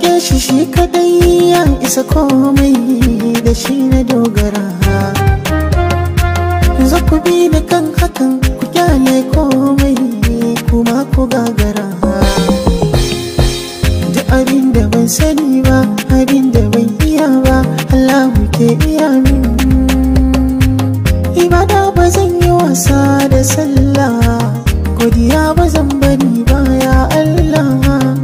roƙe shi shi kadai ya isa komai, da shi na dogara. Za ku bi da kan hakan ku kyale komai, kuma ku gagara. Duk abin da ban sani ba, abin da ban iya ba, Allah ke iya min. Ibada ba zan yi wasa da sallah, godiya ba zan bari ba ya Allah.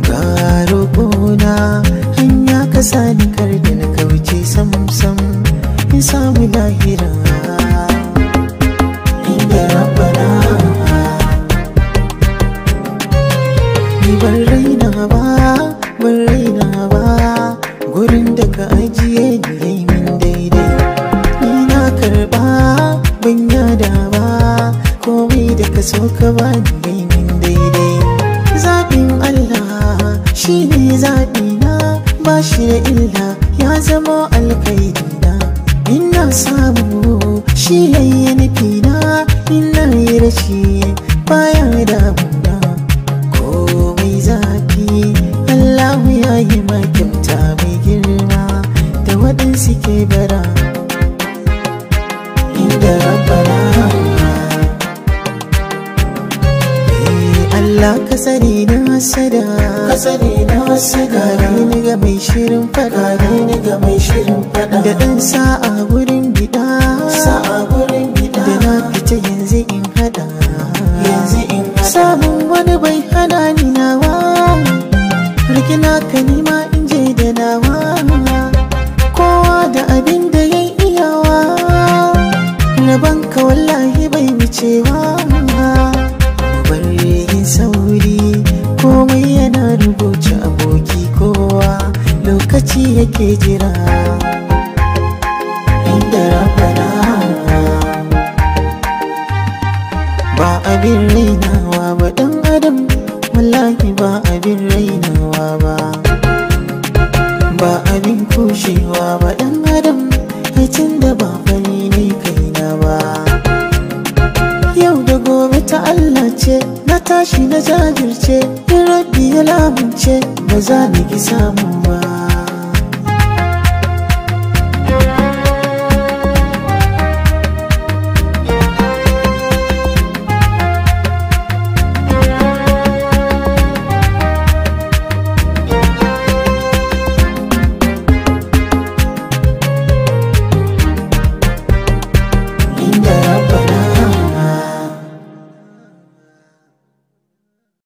Ga roƙona hanya ka sani kar da na kauce sam sam, in samu lahira inda rabbana. Ni ban raina ba, ban raina ba, gurin da ka ajiye ni yayi min daidai. Ni na karɓa ban yada ba, komai da ka so ka bani yayi min daidai. Zaɓin Allah shi ne zaɓina, ba shi da illa ya zama alkaidina. Ina samu shi yayi nufina, ina yi rashi baya damuna. Komai zafi Allahu ya yi ma kyauta mai girma, da waɗansu ke bara inda rabbana. Allah ka sani na hasada, ka sani na hasada. Gare ni ga mai shirin fada, gare ni ga mai shirin fada. Da ɗan sa'a gurin gida, sa'a gurin gida. Da na fita yanzu in hada, yanzu in hada. Samun wani bai hana ni nawa, rikina ka nima in je da nawa. Kowa da abin da ya iyawa, rabanka wallahi bai wucewa. Sauri komai yana rubuce, aboki kowa lokaci yake jira inda rabbana. Ba abin rainawa ba dan adam, wallahi ba abin rainawa ba. Ba abin kushewa ba dan adam, haitin da ba fari ne kaina ba. Yau da gobe ta Allah ce, na tashi na jajirce, in rabbi ya lamunce ba za ni ki samu ba.